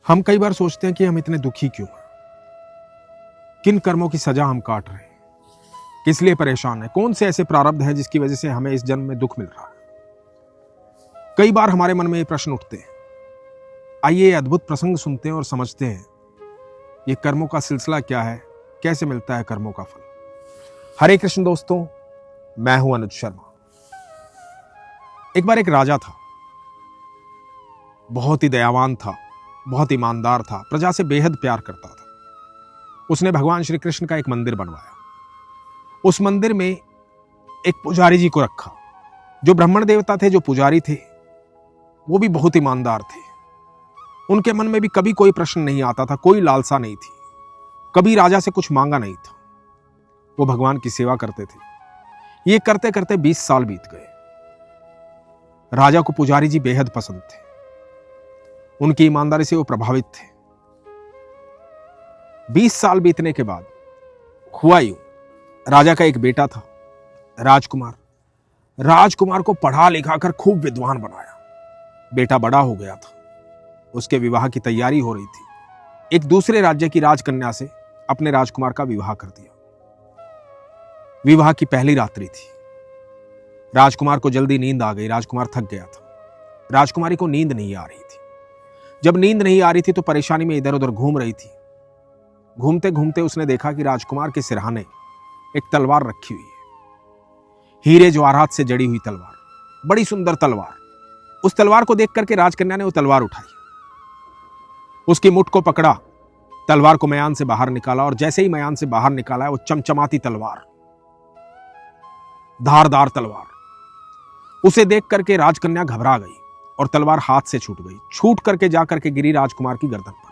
हम कई बार सोचते हैं कि हम इतने दुखी क्यों हैं, किन कर्मों की सजा हम काट रहे हैं, किस लिए परेशान हैं, कौन से ऐसे प्रारब्ध हैं जिसकी वजह से हमें इस जन्म में दुख मिल रहा है। कई बार हमारे मन में ये प्रश्न उठते हैं। आइए ये अद्भुत प्रसंग सुनते हैं और समझते हैं ये कर्मों का सिलसिला क्या है, कैसे मिलता है कर्मों का फल। हरे कृष्ण दोस्तों, मैं हूं अनुज शर्मा। एक बार एक राजा था, बहुत ही दयावान था, बहुत ईमानदार था, प्रजा से बेहद प्यार करता था। उसने भगवान श्री कृष्ण का एक मंदिर बनवाया। उस मंदिर में एक पुजारी जी को रखा। जो ब्राह्मण देवता थे, जो पुजारी थे, वो भी बहुत ईमानदार थे। उनके मन में भी कभी कोई प्रश्न नहीं आता था, कोई लालसा नहीं थी, कभी राजा से कुछ मांगा नहीं था। वो भगवान की सेवा करते थे। ये करते करते 20 साल बीत गए। राजा को पुजारी जी बेहद पसंद थे, उनकी ईमानदारी से वो प्रभावित थे। 20 साल बीतने के बाद हुआ यूं, राजा का एक बेटा था, राजकुमार। राजकुमार को पढ़ा लिखा कर खूब विद्वान बनाया। बेटा बड़ा हो गया था, उसके विवाह की तैयारी हो रही थी। एक दूसरे राज्य की राजकन्या से अपने राजकुमार का विवाह कर दिया। विवाह की पहली रात्रि थी। राजकुमार को जल्दी नींद आ गई। राजकुमार थक गया था। राजकुमारी को नींद नहीं आ रही थी। जब नींद नहीं आ रही थी तो परेशानी में इधर उधर घूम रही थी। घूमते घूमते उसने देखा कि राजकुमार के सिरहाने एक तलवार रखी हुई है, हीरे जवाहरात से जड़ी हुई तलवार, बड़ी सुंदर तलवार। उस तलवार को देख करके राजकन्या ने वो तलवार उठाई, उसकी मुठ को पकड़ा, तलवार को मयान से बाहर निकाला, और जैसे ही मयान से बाहर निकाला वो चमचमाती तलवार, धारदार तलवार। उसे देख करके राजकन्या घबरा गई और तलवार हाथ से छूट गई। छूट करके जाकर के गिरी राजकुमार की गर्दन पर,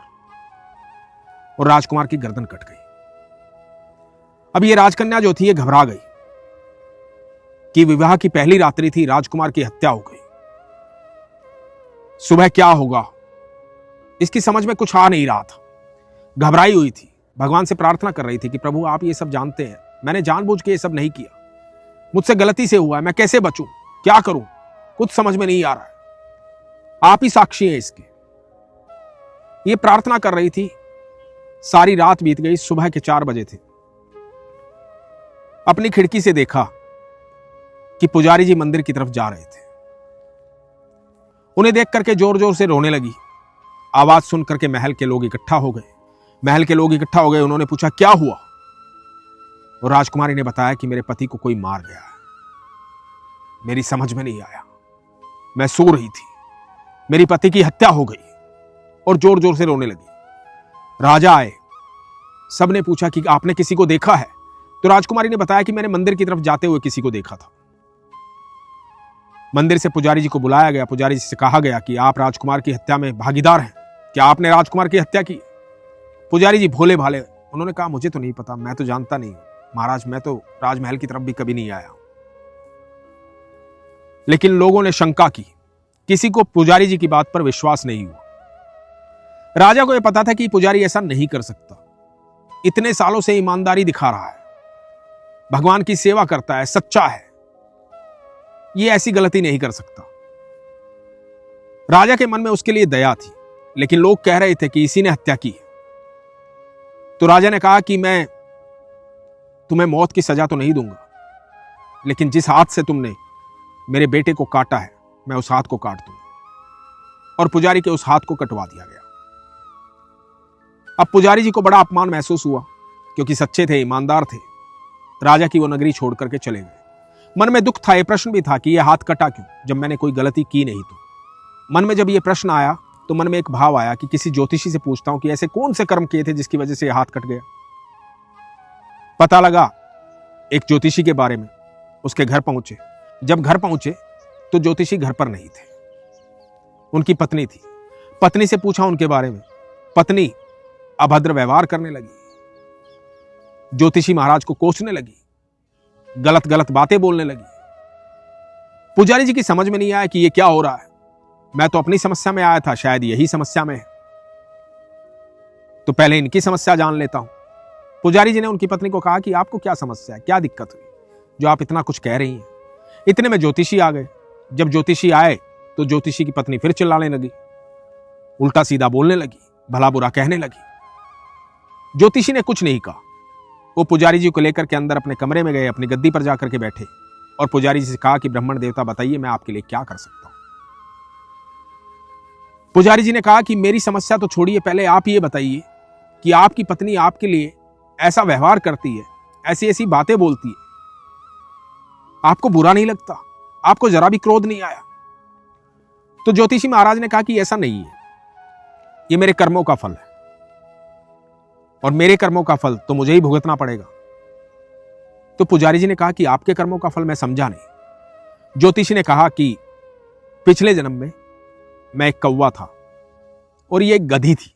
और राजकुमार की गर्दन कट गई। अब ये राजकन्या जो थी ये घबरा गई कि विवाह की पहली रात्रि थी, राजकुमार की हत्या हो गई। सुबह क्या होगा इसकी समझ में कुछ आ नहीं रहा था। घबराई हुई थी, भगवान से प्रार्थना कर रही थी कि प्रभु आप ये सब जानते हैं, मैंने जानबूझ के ये सब नहीं किया, मुझसे गलती से हुआ है, मैं कैसे बचूं, क्या करूं, कुछ समझ में नहीं आ रहा है, आप ही साक्षी हैं इसके। ये प्रार्थना कर रही थी। सारी रात बीत गई। सुबह के 4 बजे थे। अपनी खिड़की से देखा कि पुजारी जी मंदिर की तरफ जा रहे थे। उन्हें देख करके जोर जोर से रोने लगी। आवाज सुन करके महल के लोग इकट्ठा हो गए। उन्होंने पूछा क्या हुआ। और राजकुमारी ने बताया कि मेरे पति को कोई मार गया है, मेरी समझ में नहीं आया, मैं सो रही थी, मेरी पति की हत्या हो गई। और जोर जोर से रोने लगी। राजा आए, सबने पूछा कि आपने किसी को देखा है। तो राजकुमारी ने बताया कि मैंने मंदिर की तरफ जाते हुए किसी को देखा था। मंदिर से पुजारी जी को बुलाया गया। पुजारी जी से कहा गया कि आप राजकुमार की हत्या में भागीदार हैं, क्या आपने राजकुमार की हत्या की। पुजारी जी भोले भाले, उन्होंने कहा मुझे तो नहीं पता, मैं तो जानता नहीं महाराज, मैं तो राजमहल की तरफ भी कभी नहीं आया। लेकिन लोगों ने शंका की, किसी को पुजारी जी की बात पर विश्वास नहीं हुआ। राजा को यह पता था कि पुजारी ऐसा नहीं कर सकता, इतने सालों से ईमानदारी दिखा रहा है, भगवान की सेवा करता है, सच्चा है, ये ऐसी गलती नहीं कर सकता। राजा के मन में उसके लिए दया थी, लेकिन लोग कह रहे थे कि इसी ने हत्या की है। तो राजा ने कहा कि मैं तुम्हें मौत की सजा तो नहीं दूंगा, लेकिन जिस हाथ से तुमने मेरे बेटे को काटा है मैं उस हाथ को काट दूंगा। और पुजारी के उस हाथ को कटवा दिया गया। अब पुजारी जी को बड़ा अपमान महसूस हुआ, क्योंकि सच्चे थे, ईमानदार थे। राजा की वो नगरी छोड़ करके चले गए। मन में दुख था, ये प्रश्न भी था कि यह हाथ कटा क्यों, जब मैंने कोई गलती की नहीं तो। मन में जब ये प्रश्न आया तो मन में एक भाव आया कि किसी ज्योतिषी से पूछता हूं कि ऐसे कौन से कर्म किए थे जिसकी वजह से यह हाथ कट गया। पता लगा एक ज्योतिषी के बारे में। उसके घर पहुंचे। जब घर पहुंचे तो ज्योतिषी घर पर नहीं थे, उनकी पत्नी थी। पत्नी से पूछा उनके बारे में। पत्नी अभद्र व्यवहार करने लगी, ज्योतिषी महाराज को कोसने लगी, गलत गलत बातें बोलने लगी। पुजारी जी की समझ में नहीं आया कि ये क्या हो रहा है। मैं तो अपनी समस्या में आया था, शायद यही समस्या में है, तो पहले इनकी समस्या जान लेता हूं। पुजारी जी ने उनकी पत्नी को कहा कि आपको क्या समस्या है, क्या दिक्कत हुई जो आप इतना कुछ कह रही हैं। इतने में ज्योतिषी आ गए। जब ज्योतिषी आए तो ज्योतिषी की पत्नी फिर चिल्लाने लगी, उल्टा सीधा बोलने लगी, भला बुरा कहने लगी। ज्योतिषी ने कुछ नहीं कहा। वो पुजारी जी को लेकर के अंदर अपने कमरे में गए, अपनी गद्दी पर जाकर के बैठे और पुजारी जी से कहा कि ब्राह्मण देवता बताइए मैं आपके लिए क्या कर सकता हूं। पुजारी जी ने कहा कि मेरी समस्या तो छोड़िए, पहले आप ये बताइए कि आपकी पत्नी आपके लिए ऐसा व्यवहार करती है, ऐसी ऐसी बातें बोलती है, आपको बुरा नहीं लगता, आपको जरा भी क्रोध नहीं आया? तो ज्योतिषी महाराज ने कहा कि ऐसा नहीं है, ये मेरे कर्मों का फल है और मेरे कर्मों का फल तो मुझे ही भुगतना पड़ेगा। तो पुजारी जी ने कहा कि आपके कर्मों का फल मैं समझा नहीं। ज्योतिषी ने कहा कि पिछले जन्म में मैं एक कौवा था और ये एक गधी थी।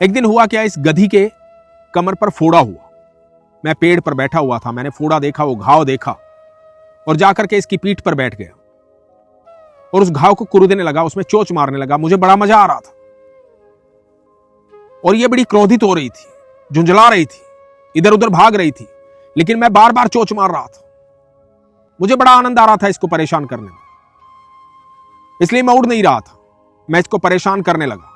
एक दिन हुआ क्या, इस गधी के कमर पर फोड़ा हुआ। मैं पेड़ पर बैठा हुआ था, मैंने फोड़ा देखा, वो घाव देखा और जाकर के इसकी पीठ पर बैठ गया और उस घाव को कुरुदने लगा, उसमें चोंच मारने लगा। मुझे बड़ा मजा आ रहा था और ये बड़ी क्रोधित हो रही थी, झुंझला रही थी, इधर उधर भाग रही थी, लेकिन मैं बार बार चोंच मार रहा था। मुझे बड़ा आनंद आ रहा था इसको परेशान करने में, इसलिए मैं उड़ नहीं रहा था, मैं इसको परेशान करने लगा।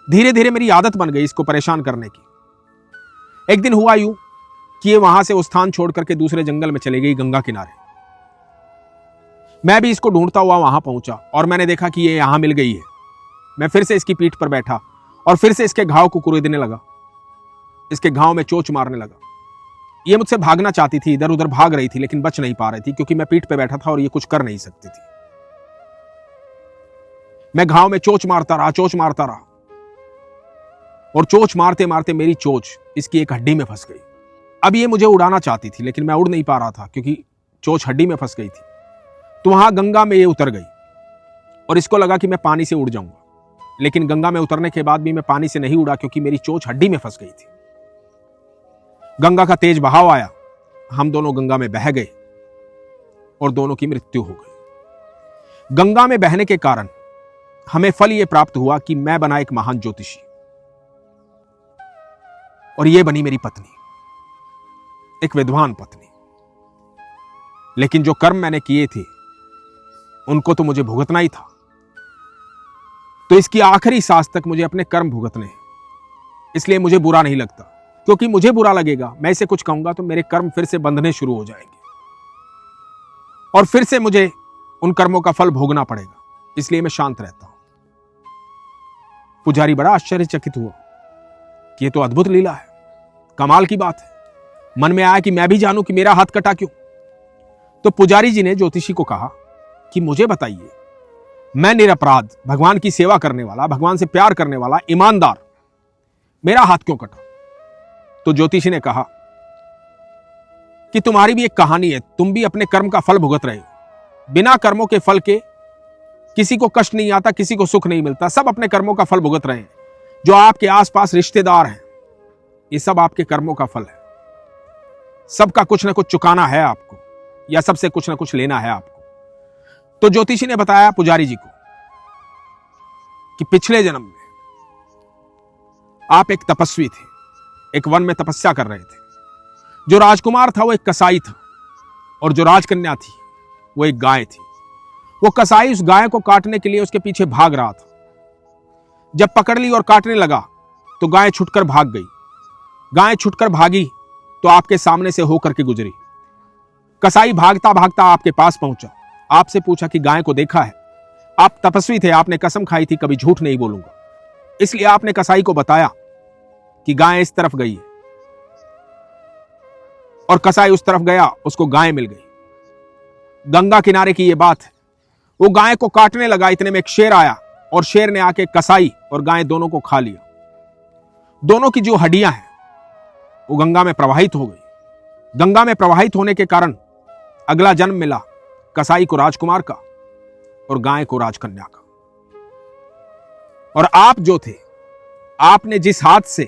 धीरे धीरे मेरी आदत बन गई इसको परेशान करने की। एक दिन हुआ यूं कि ये वहां से उस स्थान छोड़ करके दूसरे जंगल में चली गई, गंगा किनारे। मैं भी इसको ढूंढता हुआ वहां पहुंचा और मैंने देखा कि ये यहां मिल गई है। मैं फिर से इसकी पीठ पर बैठा और फिर से इसके घाव को कुरेदने लगा, इसके घाव में चोंच मारने लगा। ये मुझसे भागना चाहती थी, इधर उधर भाग रही थी, लेकिन बच नहीं पा रही थी क्योंकि मैं पीठ पे बैठा था और ये कुछ कर नहीं सकती थी। मैं घाव में चोंच मारता रहा और चोंच मारते मारते मेरी चोंच इसकी एक हड्डी में फंस गई। अब ये मुझे उड़ाना चाहती थी, लेकिन मैं उड़ नहीं पा रहा था क्योंकि चोंच हड्डी में फंस गई थी। तो वहां गंगा में ये उतर गई और इसको लगा कि मैं पानी से उड़ जाऊंगा, लेकिन गंगा में उतरने के बाद भी मैं पानी से नहीं उड़ा क्योंकि मेरी चोंच हड्डी में फंस गई थी। गंगा का तेज बहाव आया, हम दोनों गंगा में बह गए और दोनों की मृत्यु हो गई। गंगा में बहने के कारण हमें फल यह प्राप्त हुआ कि मैं बना एक महान ज्योतिषी और यह बनी मेरी पत्नी, एक विद्वान पत्नी। लेकिन जो कर्म मैंने किए थे उनको तो मुझे भुगतना ही था, तो इसकी आखिरी सांस तक मुझे अपने कर्म भुगतने हैं। इसलिए मुझे बुरा नहीं लगता, क्योंकि मुझे बुरा लगेगा, मैं इसे कुछ कहूंगा तो मेरे कर्म फिर से बंधने शुरू हो जाएंगे और फिर से मुझे उन कर्मों का फल भोगना पड़ेगा। इसलिए मैं शांत रहता हूं। पुजारी बड़ा आश्चर्यचकित हुआ कि ये तो अद्भुत लीला है, कमाल की बात है। मन में आया कि मैं भी जानूं कि मेरा हाथ कटा क्यों। तो पुजारी जी ने ज्योतिषी को कहा कि मुझे बताइए, मैं निरपराध, भगवान की सेवा करने वाला, भगवान से प्यार करने वाला, ईमानदार, मेरा हाथ क्यों कटा? तो ज्योतिषी ने कहा कि तुम्हारी भी एक कहानी है, तुम भी अपने कर्म का फल भुगत रहे हो। बिना कर्मों के फल के किसी को कष्ट नहीं आता, किसी को सुख नहीं मिलता। सब अपने कर्मों का फल भुगत रहे हैं। जो आपके आसपास रिश्तेदार हैं, ये सब आपके कर्मों का फल है। सबका कुछ ना कुछ चुकाना है आपको, या सबसे कुछ ना कुछ लेना है आपको। तो ज्योतिषी ने बताया पुजारी जी को कि पिछले जन्म में आप एक तपस्वी थे, एक वन में तपस्या कर रहे थे। जो राजकुमार था वो एक कसाई था और जो राजकन्या थी वो एक गाय थी। वो कसाई उस गाय को काटने के लिए उसके पीछे भाग रहा था। जब पकड़ ली और काटने लगा तो गाय छुटकर भाग गई। गाय छुटकर भागी तो आपके सामने से होकर के गुजरी। कसाई भागता भागता आपके पास पहुंचा, आपसे पूछा कि गाय को देखा है? आप तपस्वी थे, आपने कसम खाई थी कभी झूठ नहीं बोलूंगा, इसलिए आपने कसाई को बताया कि गाय इस तरफ गई है। और कसाई उस तरफ गया, उसको गाय मिल गई। गंगा किनारे की यह बात है। वो गाय को काटने लगा, इतने में एक शेर आया और शेर ने आके कसाई और गाय दोनों को खा लिया। दोनों की जो हड्डियां हैं वो गंगा में प्रवाहित हो गई। गंगा में प्रवाहित होने के कारण अगला जन्म मिला कसाई को राजकुमार का और गाय को राजकन्या का। और आप जो थे, आपने जिस हाथ से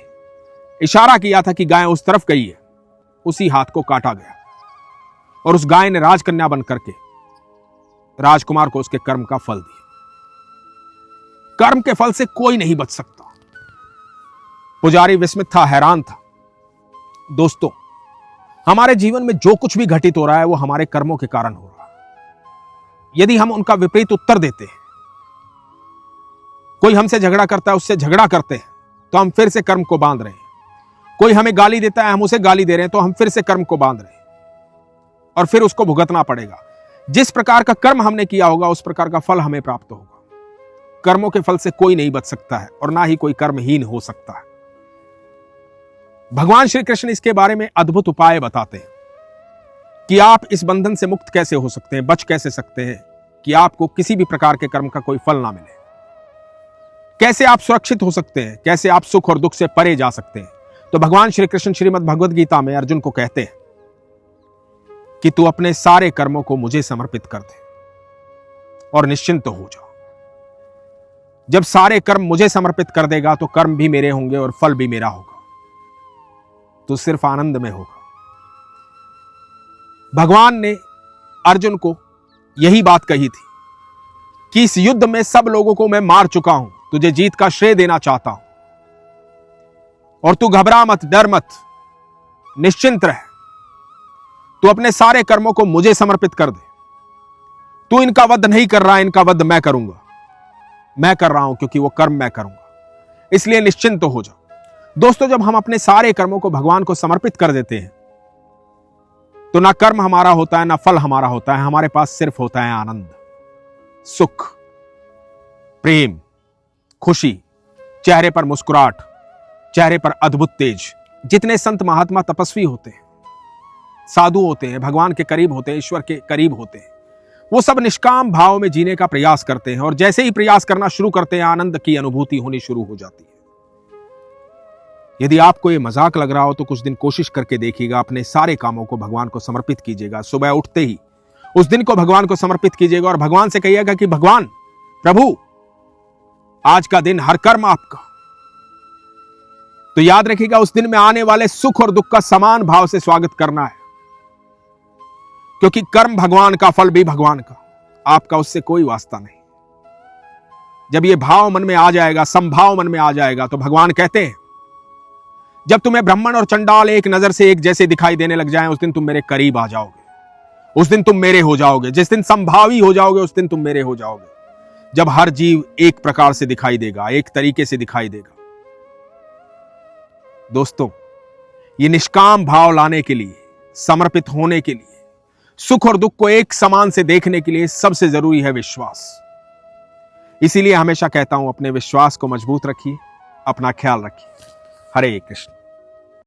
इशारा किया था कि गाय उस तरफ गई है, उसी हाथ को काटा गया और उस गाय ने राजकन्या बन करके राजकुमार को उसके कर्म का फल दिया। कर्म के फल से कोई नहीं बच सकता। पुजारी विस्मित था, हैरान था। दोस्तों, हमारे जीवन में जो कुछ भी घटित हो रहा है वो हमारे कर्मों के कारण हो रहा है। यदि हम उनका विपरीत उत्तर देते हैं, कोई हमसे झगड़ा करता है, उससे झगड़ा करते हैं तो हम फिर से कर्म को बांध रहे हैं। कोई हमें गाली देता है, हम उसे गाली दे रहे हैं तो हम फिर से कर्म को बांध रहे हैं और फिर उसको भुगतना पड़ेगा। जिस प्रकार का कर्म हमने किया होगा उस प्रकार का फल हमें प्राप्त होगा। कर्मों के फल से कोई नहीं बच सकता है और ना ही कोई कर्महीन हो सकता है। भगवान श्री कृष्ण इसके बारे में अद्भुत उपाय बताते हैं कि आप इस बंधन से मुक्त कैसे हो सकते हैं, बच कैसे सकते हैं कि आपको किसी भी प्रकार के कर्म का कोई फल ना मिले। कैसे आप सुरक्षित हो सकते हैं, कैसे आप सुख और दुख से परे जा सकते हैं। तो भगवान श्री कृष्ण श्रीमद् भगवद गीता में अर्जुन को कहते हैं कि तू अपने सारे कर्मों को मुझे समर्पित कर दे और निश्चिंत हो जाओ। जब सारे कर्म मुझे समर्पित कर देगा तो कर्म भी मेरे होंगे और फल भी मेरा होगा, तो सिर्फ आनंद में होगा। भगवान ने अर्जुन को यही बात कही थी कि इस युद्ध में सब लोगों को मैं मार चुका हूं, तुझे जीत का श्रेय देना चाहता हूं और तू घबरा मत, डर मत, निश्चिंत रह। तू अपने सारे कर्मों को मुझे समर्पित कर दे। तू इनका वध नहीं कर रहा, इनका वध मैं करूंगा। मैं कर रहा हूं क्योंकि वो कर्म मैं करूंगा, इसलिए निश्चिंत हो जाओ। दोस्तों, जब हम अपने सारे कर्मों को भगवान को समर्पित कर देते हैं तो ना कर्म हमारा होता है, ना फल हमारा होता है। हमारे पास सिर्फ होता है आनंद, सुख, प्रेम, खुशी, चेहरे पर मुस्कुराहट, चेहरे पर अद्भुत तेज। जितने संत महात्मा तपस्वी होते हैं, साधु होते हैं, भगवान के करीब होते हैं, ईश्वर के करीब होते हैं, वो सब निष्काम भाव में जीने का प्रयास करते हैं और जैसे ही प्रयास करना शुरू करते हैं आनंद की अनुभूति होनी शुरू हो जाती है। यदि आपको ये मजाक लग रहा हो तो कुछ दिन कोशिश करके देखिएगा, अपने सारे कामों को भगवान को समर्पित कीजिएगा। सुबह उठते ही उस दिन को भगवान को समर्पित कीजिएगा और भगवान से कहिएगा कि भगवान, प्रभु, आज का दिन हर कर्म आपका। तो याद रखिएगा, उस दिन में आने वाले सुख और दुख का समान भाव से स्वागत करना है, क्योंकि कर्म भगवान का, फल भी भगवान का, आपका उससे कोई वास्ता नहीं। जब ये भाव मन में आ जाएगा, संभाव मन में आ जाएगा, तो भगवान कहते हैं जब तुम्हें ब्राह्मण और चंडाल एक नजर से एक जैसे दिखाई देने लग जाएं, उस दिन तुम मेरे करीब आ जाओगे, उस दिन तुम मेरे हो जाओगे। जिस दिन संभावी हो जाओगे उस दिन तुम मेरे हो जाओगे। जब हर जीव एक प्रकार से दिखाई देगा, एक तरीके से दिखाई देगा। दोस्तों, ये निष्काम भाव लाने के लिए, समर्पित होने के लिए, सुख और दुख को एक समान से देखने के लिए सबसे जरूरी है विश्वास। इसीलिए हमेशा कहता हूं, अपने विश्वास को मजबूत रखिए, अपना ख्याल रखिए। हरे कृष्ण।